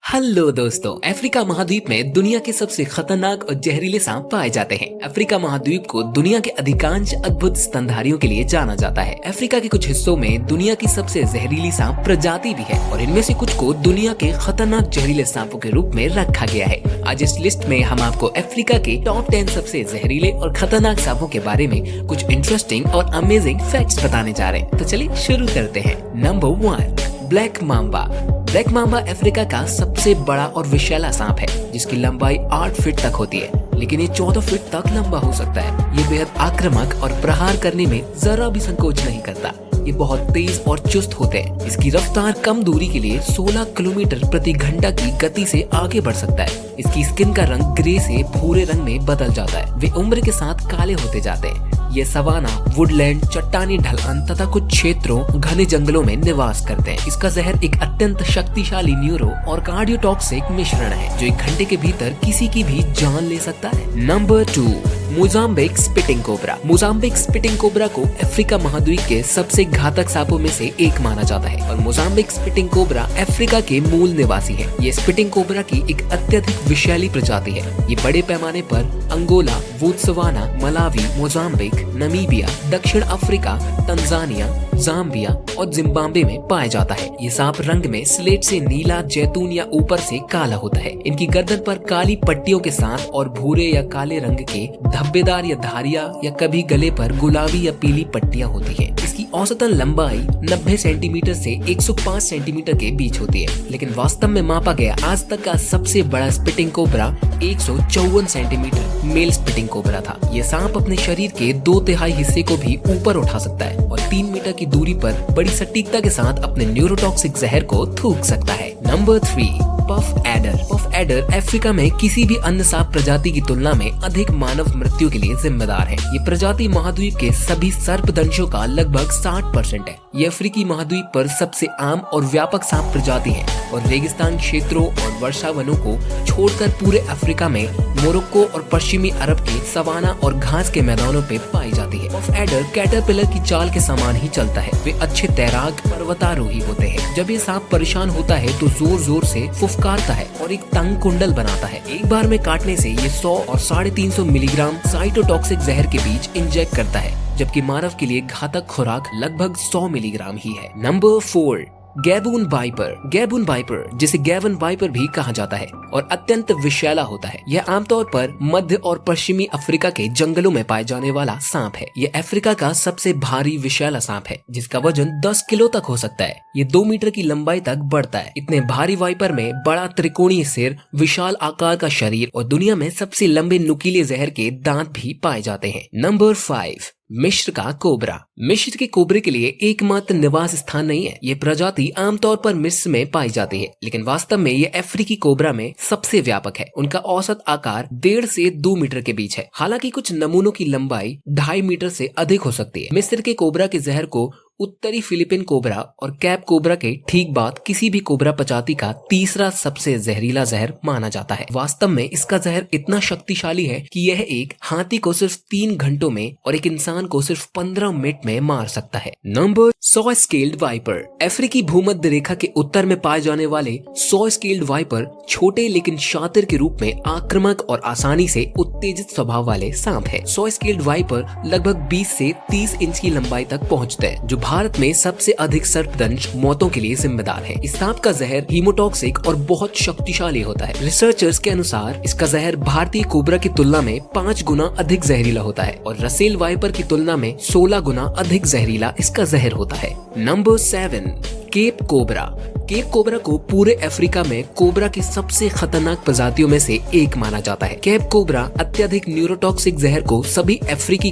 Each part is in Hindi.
हेलो दोस्तों, अफ्रीका महाद्वीप में दुनिया के सबसे खतरनाक और जहरीले सांप पाए जाते हैं। अफ्रीका महाद्वीप को दुनिया के अधिकांश अद्भुत स्तनधारियों के लिए जाना जाता है। अफ्रीका के कुछ हिस्सों में दुनिया की सबसे जहरीली सांप प्रजाति भी है और इनमें से कुछ को दुनिया के खतरनाक जहरीले सांपों के रूप में रखा गया है। आज इस लिस्ट में हम आपको अफ्रीका के टॉप 10 सबसे जहरीले और खतरनाक सांपों के बारे में कुछ इंटरेस्टिंग और अमेजिंग फैक्ट्स बताने जा रहे हैं। तो चलिए शुरू करते हैं। Number 1, black Mamba. Black Mamba Africa का सबसे बड़ा और विशाला सांप है, जिसकी लंबाई 8 फीट तक होती है, लेकिन ये 14 फीट तक लंबा हो सकता है। ये बेहद आक्रामक और प्रहार करने में जरा भी संकोच नहीं करता। ये बहुत तेज और चुस्त होते हैं। इसकी रफ्तार कम दूरी के लिए 16 किलोमीटर प्रति घंटा की गति से आगे बढ़ सकता है। इसकी स्किन का रंग ग्रे से भूरे रंग में बदल जाता है। वे उम्र के साथ काले होते जाते हैं। ये सवाना, वुडलैंड, चट्टानी ढलान तथा कुछ क्षेत्रों घने जंगलों में निवास करते हैं। इसका जहर एक अत्यंत शक्तिशाली न्यूरो और कार्डियोटॉक्सिक मिश्रण है, जो 1 घंटे के भीतर किसी की भी जान ले सकता है। Number 2, Mozambique spitting cobra. Mozambique spitting cobra को अफ्रीका महाद्वीप के सबसे घातक सांपों में से एक माना जाता है और मोजाम्बिक स्पिटिंग कोबरा अफ्रीका के मूल निवासी है। ये स्पिटिंग कोबरा की एक अत्यधिक विषैली प्रजाति है। ये बड़े पैमाने पर Angola, Botswana, Malawi, Mozambique, Namibia, दक्षिण अफ्रीका, तंजानिया, जाम्बिया और जिम्बाब्वे में पाया जाता है। ये सांप रंग में स्लेट से नीला, जैतून या ऊपर से काला होता है। इनकी गर्दन पर काली पट्टियों के साथ और भूरे या काले रंग के धब्बेदार या धारियां या कभी गले पर गुलाबी या पीली पट्टियां होती हैं। इसकी औसतन लंबाई 90 सेंटीमीटर से 105 सेंटीमीटर के बीच होती है, लेकिन वास्तव में मापा गया आज तक का सबसे बड़ा spitting cobra 154 centimetre male spitting cobra था। ये सांप अपने शरीर के 2/3 हिस्से को भी ऊपर उठा सकता है और 3 मीटर की दूरी पर बड़ी सटीकता के साथ अपने न्यूरोटॉक्सिक जहर को थूक सकता है। Number 3, puff adder. Puff adder Africa में किसी भी अन्य सांप प्रजाति की तुलना में अधिक मानव मृत्यु के लिए जिम्मेदार है। ये प्रजाति महाद्वीप के सभी सर्पदंशों का लगभग 60% है। ये अफ्रीकी महाद्वीप पर सबसे आम और व्यापक सांप प्रजाति है और रेगिस्तान क्षेत्रों और वर्षावनों को छोड़कर पूरे अफ्रीका में मोरक्को और पश्चिमी अरब के सवाना और घास के मैदानों पे पाई जाती है। पफ एडर कैटरपिलर की चाल के समान ही चलता है। वे अच्छे तैराक पर्वतारोही होते हैं। जब ये सांप परेशान होता है तो जोर जोर से फुफकारता है और एक तंग कुंडल बनाता है। एक बार में काटने से ये 100 और 350 मिलीग्राम साइटोटॉक्सिक जहर के बीच इंजेक्ट करता है, जबकि मानव के लिए घातक खुराक लगभग 100 मिलीग्राम ही है। Number 4, Gaboon viper. Gaboon viper, जिसे गैवन वाइपर भी कहा जाता है और अत्यंत विषैला होता है। यह आमतौर पर मध्य और पश्चिमी अफ्रीका के जंगलों में पाए जाने वाला सांप है। यह अफ्रीका का सबसे भारी विषैला सांप है, जिसका वजन 10 किलो तक हो सकता है। ये 2 मीटर की लंबाई तक बढ़ता है। इतने भारी वाइपर में बड़ा त्रिकोणीय सिर, विशाल आकार का शरीर और दुनिया में सबसे लंबे नुकीले जहर के दांत भी पाए जाते हैं। नंबर 5, मिस्र का कोबरा। मिस्र के कोबरे के लिए एकमात्र निवास स्थान नहीं है। ये प्रजाति आमतौर पर मिस्र में पाई जाती है, लेकिन वास्तव में ये अफ्रीकी कोबरा में सबसे व्यापक है। उनका औसत आकार 1.5 से 2 मीटर के बीच है। हालांकि कुछ नमूनों की लंबाई 2.5 मीटर से अधिक हो सकती है। मिस्र के कोबरा के जहर को उत्तरी फिलीपीन कोबरा और कैप कोबरा के ठीक बाद किसी भी कोबरा प्रजाति का तीसरा सबसे जहरीला जहर माना जाता है। वास्तव में इसका जहर इतना शक्तिशाली है कि यह एक हाथी को सिर्फ 3 घंटों में और एक इंसान को सिर्फ 15 मिनट में मार सकता है। Number 100 scaled viper. अफ्रीकी भूमध्य रेखा के उत्तर में पाए जाने वाले 100 स्केल्ड वाइपर छोटे लेकिन शातिर के रूप में आक्रामक और आसानी से उत्तेजित स्वभाव वाले सांप है। 100 स्केल्ड वाइपर लगभग 20 से 30 इंच की लंबाई तक पहुँचते हैं, जो भारत में सबसे अधिक सर्पदंश मौतों के लिए जिम्मेदार है। इस सांप का जहर हीमोटॉक्सिक और बहुत शक्तिशाली होता है। रिसर्चर्स के अनुसार इसका जहर भारतीय कोबरा की तुलना में 5 गुना अधिक जहरीला होता है और रसेल वाइपर की तुलना में 16 गुना अधिक जहरीला इसका जहर होता है। Number 7, cape cobra. Cape cobra को पूरे अफ्रीका में कोबरा की सबसे खतरनाक प्रजातियों में से एक माना जाता है। केप कोबरा अत्यधिक न्यूरोटॉक्सिक जहर को सभी अफ्रीकी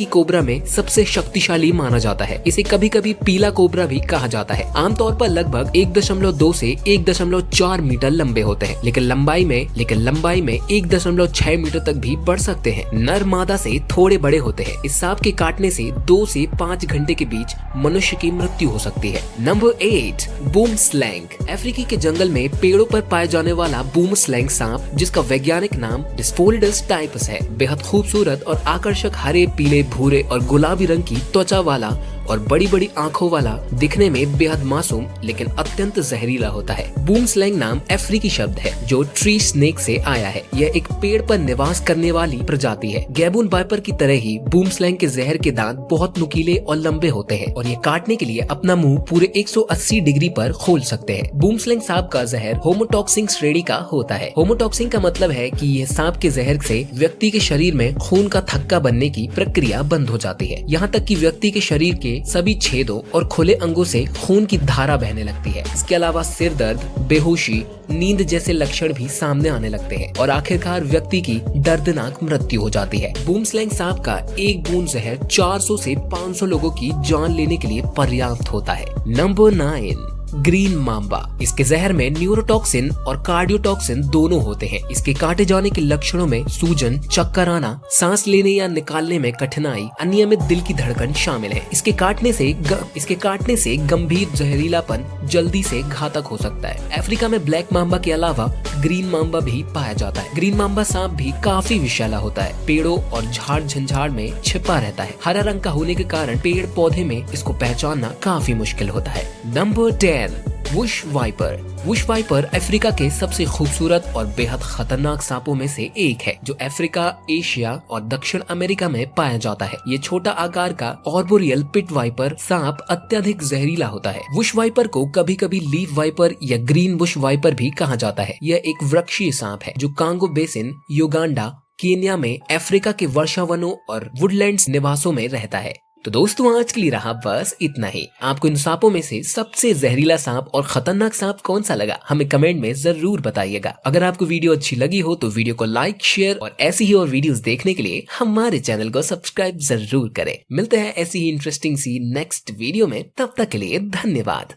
कोबरा में सबसे शक्तिशाली माना जाता है। इसे कभी कभी पीला कोबरा भी कहा जाता है। आमतौर पर लगभग 1.2 से 1.4 मीटर लंबे होते हैं, लेकिन लंबाई में 1.6 मीटर तक भी बढ़ सकते हैं। नर मादा से थोड़े बड़े होते हैं। इस सांप के काटने से 2 से 5 घंटे के बीच मनुष्य की मृत्यु हो सकती है। Number 8, boom slang. अफ्रीकी के जंगल में पेड़ों पर पाए जाने वाला बूम स्लैंग सांप, जिसका वैज्ञानिक नाम डिस्फोलिडस टाइपस है, बेहद खूबसूरत और आकर्षक हरे, पीले, भूरे और गुलाबी रंग की त्वचा वाला और बड़ी बड़ी आँखों वाला, दिखने में बेहद मासूम लेकिन अत्यंत जहरीला होता है। बूम स्लैंग नाम अफ्रीकी शब्द है जो ट्री स्नेक से आया है। यह एक पेड़ पर निवास करने वाली प्रजाति है। गैबून वाइपर की तरह ही बूम स्लैंग के जहर के दांत बहुत नुकीले और लंबे होते हैं और ये काटने के लिए अपना मुंह पूरे 180 डिग्री पर खोल सकते हैं। बूम स्लैंग सांप का जहर होमोटॉक्सिन श्रेणी का होता है। होमोटॉक्सिन का मतलब है कि यह सांप के जहर से व्यक्ति के शरीर में खून का थक्का बनने की प्रक्रिया बंद हो जाती है, यहाँ तक कि व्यक्ति के शरीर के सभी छेदों और खुले अंगों से खून की धारा बहने लगती है। इसके अलावा सिर दर्द, बेहोशी, नींद जैसे लक्षण भी सामने आने लगते हैं और आखिरकार व्यक्ति की दर्दनाक मृत्यु हो जाती है। बूम स्लैंग सांप का एक बूंद जहर 400 से 500 लोगों की जान लेने के लिए पर्याप्त होता है। Number 9, green Mamba. इसके जहर में न्यूरोटॉक्सिन और कार्डियोटॉक्सिन दोनों होते हैं। इसके काटे जाने के लक्षणों में सूजन, चक्कर आना, सांस लेने या निकालने में कठिनाई, अनियमित दिल की धड़कन शामिल है। इसके काटने से गंभीर जहरीलापन जल्दी से घातक हो सकता है। अफ्रीका में ब्लैक मांबा के अलावा ग्रीन मांबा भी पाया जाता है। ग्रीन मांबा सांप भी काफी विषैला होता है। पेड़ों और झाड़ झंझाड़ में छिपा रहता है। हरा रंग का होने के कारण पेड़ पौधे में इसको पहचानना काफी मुश्किल होता है। Number 10, bush viper. Bush viper Africa के सबसे खूबसूरत और बेहद खतरनाक सांपों में से एक है जो अफ्रीका, एशिया और दक्षिण अमेरिका में पाया जाता है। ये छोटा आकार का आर्बोरियल पिट वाइपर सांप अत्यधिक जहरीला होता है। वुश वाइपर को कभी कभी लीफ वाइपर या ग्रीन वुश वाइपर भी कहा जाता है। यह एक वृक्षीय सांप है जो कांगो बेसिन, युगांडा, केन्या में अफ्रीका के वर्षावनों और वुडलैंड्स निवासों में रहता है। तो दोस्तों आज के लिए रहा बस इतना ही। आपको इन सांपों में से सबसे जहरीला सांप और खतरनाक सांप कौन सा लगा हमें कमेंट में जरूर बताइएगा। अगर आपको वीडियो अच्छी लगी हो तो वीडियो को लाइक, शेयर और ऐसी ही और वीडियोस देखने के लिए हमारे चैनल को सब्सक्राइब जरूर करें। मिलते हैं ऐसी ही इंटरेस्टिंग सी नेक्स्ट वीडियो में, तब तक के लिए धन्यवाद।